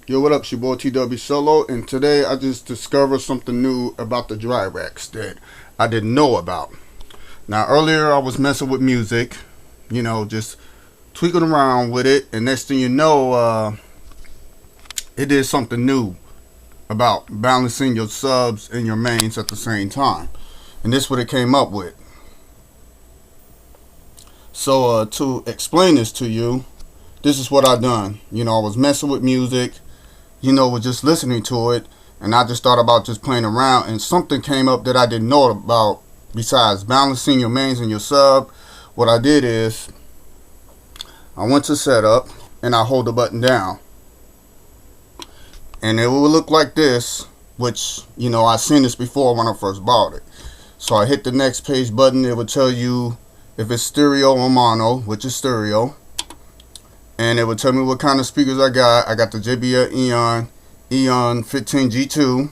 Yo, what up? It's your boy T-Dubbie Solo, and today I just discovered something new about the DriveRacks that I didn't know about. Now, earlier I was messing with music, just tweaking around with it, and next thing you know, it did something new about balancing your subs and your mains at the same time. And this is what it came up with. So, to explain this to you, this is what I done. I was messing with music, was just listening to it, and I just thought about just playing around, and something came up that I didn't know about. Besides balancing your mains and your sub, what I did is I went to setup and I hold the button down, and it will look like this, which I seen this before when I first bought it. So I hit the next page button. It will tell you if it's stereo or mono, which is stereo, and it will tell me what kind of speakers I got. I got the JBL Eon 15G2,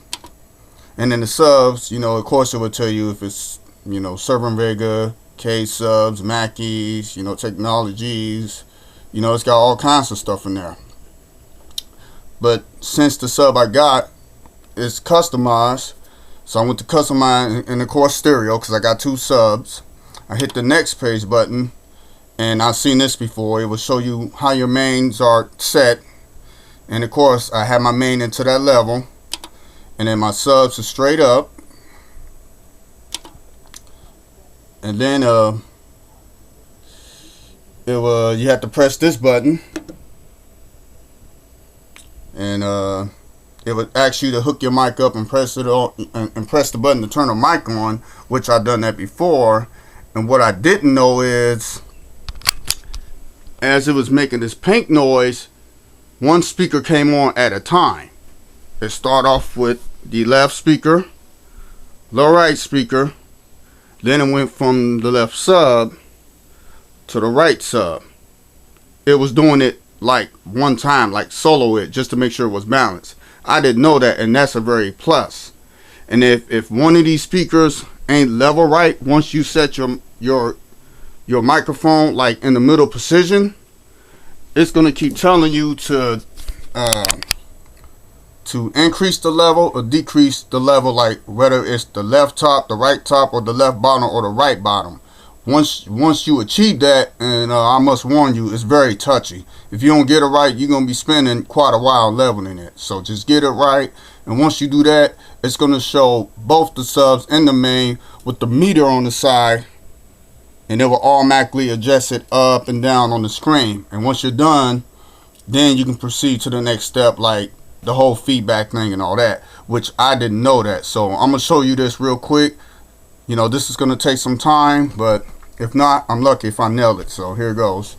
and then the subs, of course it will tell you if it's Server Vega, K subs, Mackeys, Technologies, it's got all kinds of stuff in there. But since the sub I got is customized, so I went to customize, and of course stereo, because I got two subs. I hit the next page button, and I've seen this before. It will show you how your mains are set, and of course I have my main into that level, and then my subs are straight up, and then you have to press this button, and it would ask you to hook your mic up and press it on, and press the button to turn the mic on, which I've done that before. And what I didn't know is, as it was making this pink noise, one speaker came on at a time. It started off with the left speaker, the right speaker, then it went from the left sub to the right sub. It was doing it like one time, like solo it, just to make sure it was balanced. I didn't know that, and that's a very plus. And if one of these speakers ain't level right, once you set your microphone like in the middle position, it's gonna keep telling you to increase the level or decrease the level, like whether it's the left top, the right top, or the left bottom or the right bottom. Once you achieve that, and I must warn you, it's very touchy. If you don't get it right, you're gonna be spending quite a while leveling it. So just get it right, and once you do that, it's gonna show both the subs and the main with the meter on the side, and it will automatically adjust it up and down on the screen. And once you're done, then you can proceed to the next step, like the whole feedback thing and all that, which I didn't know that. So I'm gonna show you this real quick. This is gonna take some time, but if not, I'm lucky if I nailed it. So here goes.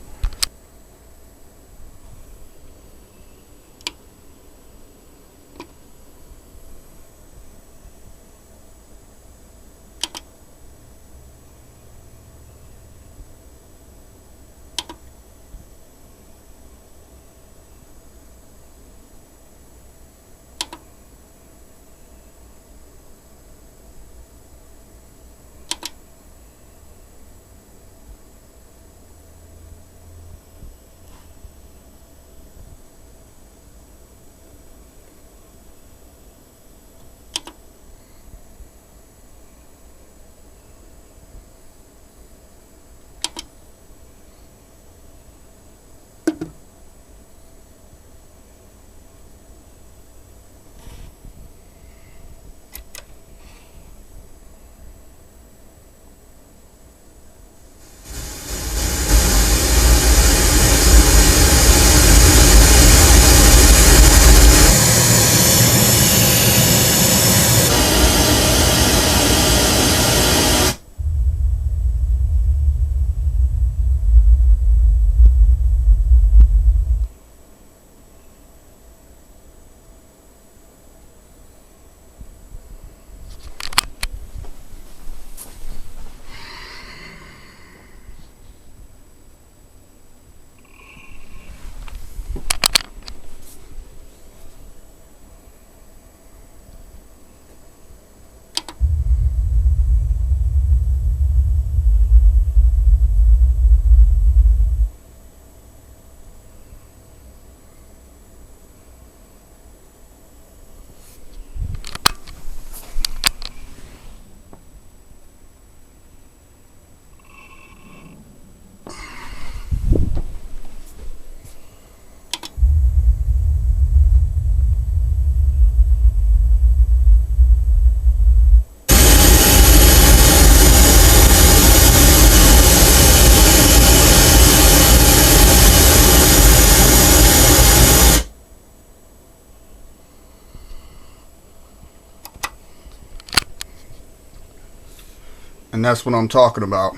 And that's what I'm talking about.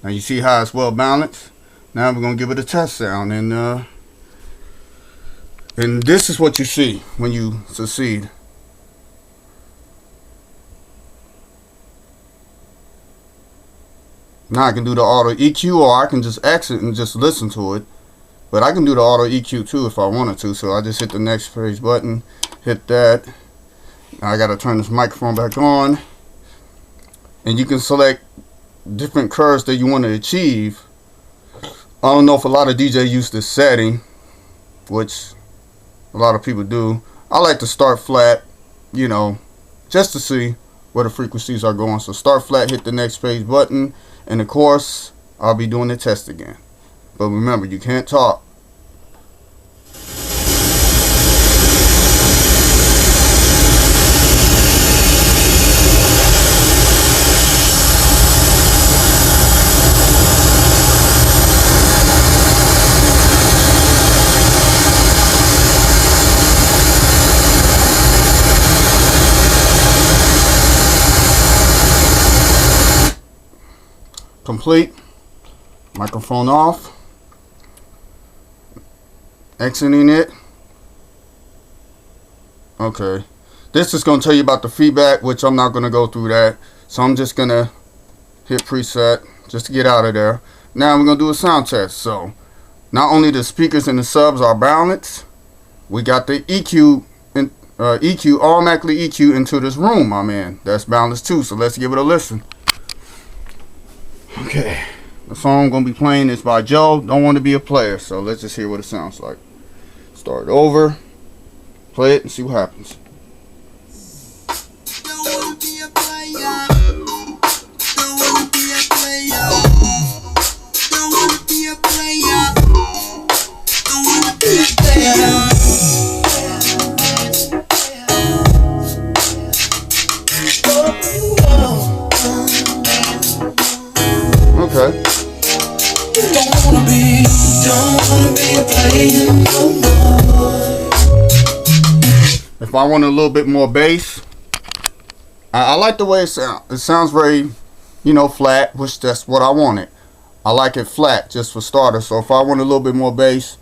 Now you see how it's well balanced. Now we're gonna give it a test sound, and this is what you see when you succeed. Now I can do the auto EQ, or I can just exit and just listen to it. But I can do the auto EQ too if I wanted to. So I just hit the next page button, hit that. Now I gotta turn this microphone back on. And you can select different curves that you want to achieve. I don't know if a lot of DJs use this setting, which a lot of people do. I like to start flat, you know, just to see where the frequencies are going. So start flat, hit the next page button, and of course I'll be doing the test again. But remember, you can't talk. Complete. Microphone off. Exiting it. Okay. This is going to tell you about the feedback, which I'm not going to go through that. So I'm just going to hit preset just to get out of there. Now we're going to do a sound test. So not only the speakers and the subs are balanced, we got the EQ and EQ automatically EQ into this room I'm in. That's balanced too. So let's give it a listen. Okay, the song I'm going to be playing is by Joe. Don't want to be a player, so let's just hear what it sounds like. Start over, play it, and see what happens. Don't want to be a player. Don't want to be a player. Don't want to be a player. Don't want to be a player. Okay. Don't wanna be a player no more. If I want a little bit more bass, I like the way it sounds. It sounds very, you know, flat, which that's what I wanted. I like it flat just for starters. So if I want a little bit more bass,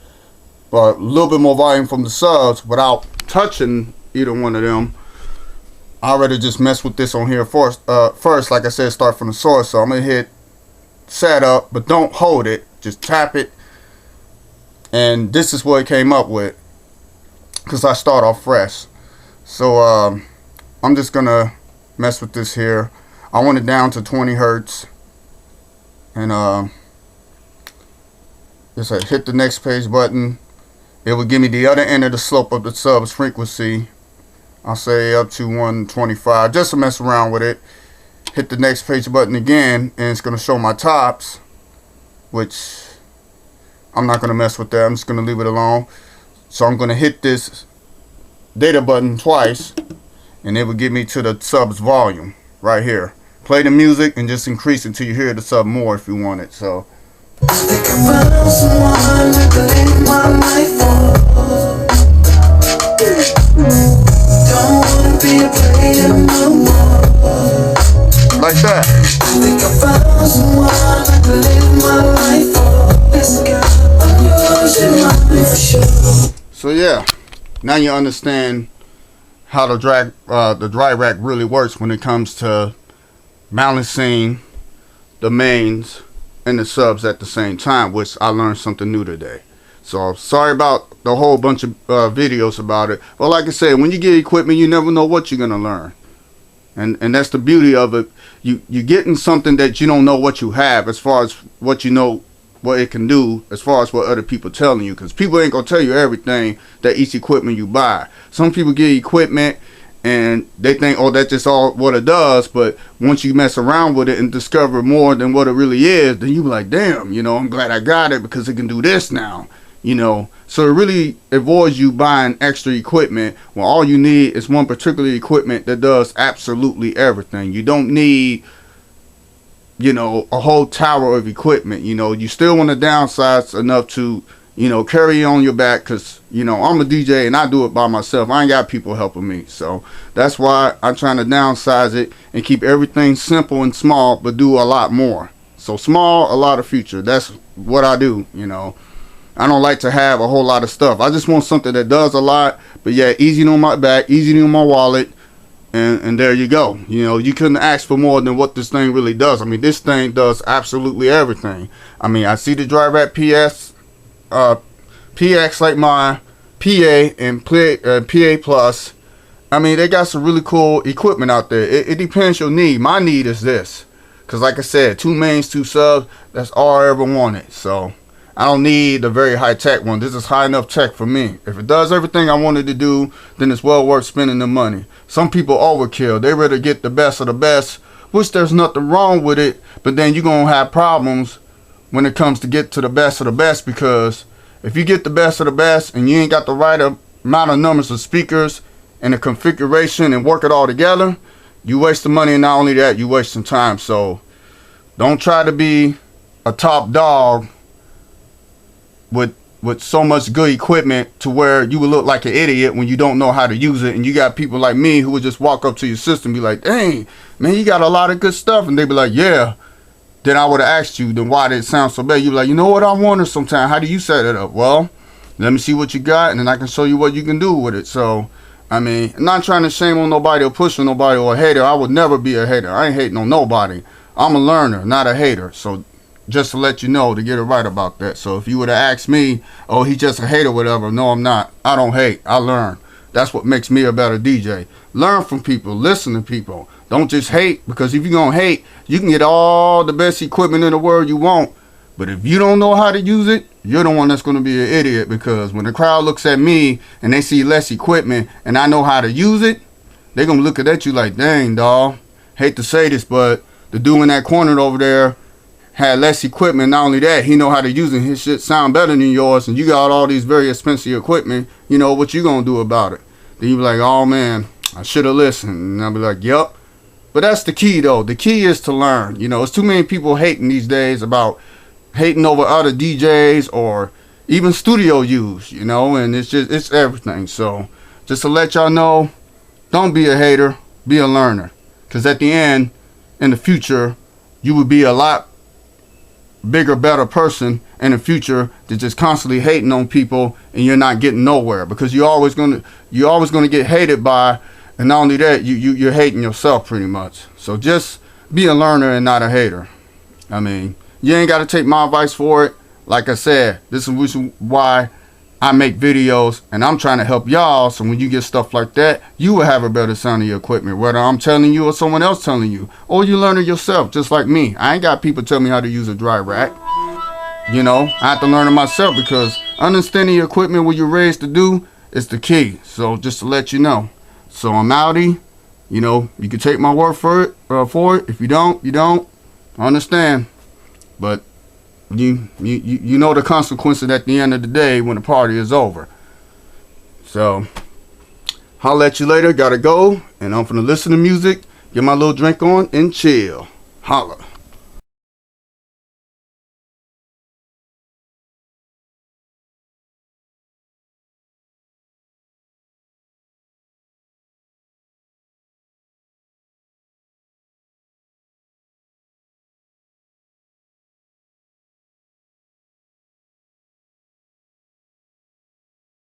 but a little bit more volume from the subs without touching either one of them, I'd rather just mess with this on here first. First, like I said, start from the source. So I'm gonna hit setup, but don't hold it, just tap it, and this is what it came up with, because I start off fresh. So I'm just gonna mess with this here. I want it down to 20 hertz, and just hit the next page button. It will give me the other end of the slope of the subs frequency. I'll say up to 125, just to mess around with it. Hit the next page button again, and it's going to show my tops, which I'm not going to mess with that. I'm just going to leave it alone. So I'm going to hit this data button twice, and it will get me to the subs volume right here. Play the music and just increase it until you hear the sub more if you want it. So I think I found someone I could live my life for. Don't want to be a player no more. Like that. I think I found someone I could live my life for. This girl, I'm yours, you're mine for sure. So yeah, now you understand how the DriveRack really works when it comes to balancing the mains and the subs at the same time, which I learned something new today. So sorry about the whole bunch of videos about it. But like I said, when you get equipment, you never know what you're gonna learn. And that's the beauty of it. You're getting something that you don't know what you have, as far as what you know, what it can do, as far as what other people telling you. Because people ain't going to tell you everything that each equipment you buy. Some people get equipment and they think, oh, that's just all what it does. But once you mess around with it and discover more than what it really is, then you be like, damn, you know, I'm glad I got it because it can do this now. You know, so it really avoids you buying extra equipment when all you need is one particular equipment that does absolutely everything. You don't need, you know, a whole tower of equipment. You know, you still want to downsize enough to, you know, carry on your back, because, you know, I'm a DJ and I do it by myself. I ain't got people helping me. So that's why I'm trying to downsize it and keep everything simple and small, but do a lot more. So small, a lot of future. That's what I do, you know. I don't like to have a whole lot of stuff. I just want something that does a lot, but yeah, easy on my back, easy on my wallet, and there you go. You know, you couldn't ask for more than what this thing really does. I mean, this thing does absolutely everything. I mean, I see the DriveRack PX like my PA and PA Plus. I mean, they got some really cool equipment out there. It depends your need. My need is this, because like I said, 2 mains, 2 subs, that's all I ever wanted. So I don't need a very high tech one. This is high enough tech for me. If it does everything I wanted to do, then it's well worth spending the money. Some people overkill. They rather get the best of the best, which there's nothing wrong with it, but then you're going to have problems when it comes to get to the best of the best, because if you get the best of the best and you ain't got the right amount of numbers of speakers and the configuration and work it all together, you waste the money, and not only that, you waste some time. So don't try to be a top dog with so much good equipment to where you will look like an idiot when you don't know how to use it. And you got people like me who would just walk up to your system and be like, dang, man, you got a lot of good stuff. And they'd be like, yeah. Then I would have asked you, then why did it sound so bad? You'd be like, you know what, I wonder sometimes, how do you set it up? Well, let me see what you got, and then I can show you what you can do with it. So, I mean, I'm not trying to shame on nobody or push on nobody or a hater. I would never be a hater. I ain't hating on nobody. I'm a learner, not a hater. So just to let you know, to get it right about that. So if you would have asked me, oh, he's just a hater or whatever, no, I'm not. I don't hate. I learn. That's what makes me a better DJ. Learn from people. Listen to people. Don't just hate, because if you're going to hate, you can get all the best equipment in the world you want. But if you don't know how to use it, you're the one that's going to be an idiot, because when the crowd looks at me and they see less equipment and I know how to use it, they're going to look at you like, dang, dawg. Hate to say this, but the dude in that corner over there had less equipment. Not only that, he know how to use it. His shit sound better than yours, and you got all these very expensive equipment. You know what you gonna do about it? Then you be like, oh man, I should have listened. And I'll be like, yep. But that's the key though. The key is to learn. You know, it's too many people hating these days about hating over other DJs or even studio use, you know, and it's everything. So just to let y'all know, don't be a hater, be a learner. Because at the end, in the future, you would be a lot bigger, better person in the future than just constantly hating on people and you're not getting nowhere, because you're always gonna get hated by, and not only that, you're hating yourself pretty much. So just be a learner and not a hater. I mean, you ain't got to take my advice for it. Like I said, this is why I make videos, and I'm trying to help y'all, so when you get stuff like that, you will have a better sound of your equipment, whether I'm telling you or someone else telling you, or you learn it yourself, just like me. I ain't got people tell me how to use a DriveRack. You know, I have to learn it myself, because understanding your equipment, what you're raised to do, is the key. So just to let you know. So I'm outie. You know, you can take my word for it. If you don't, you don't. I understand. But you know the consequences at the end of the day when the party is over. So holla at you later. Gotta go, and I'm finna listen to music, get my little drink on, and chill. Holla.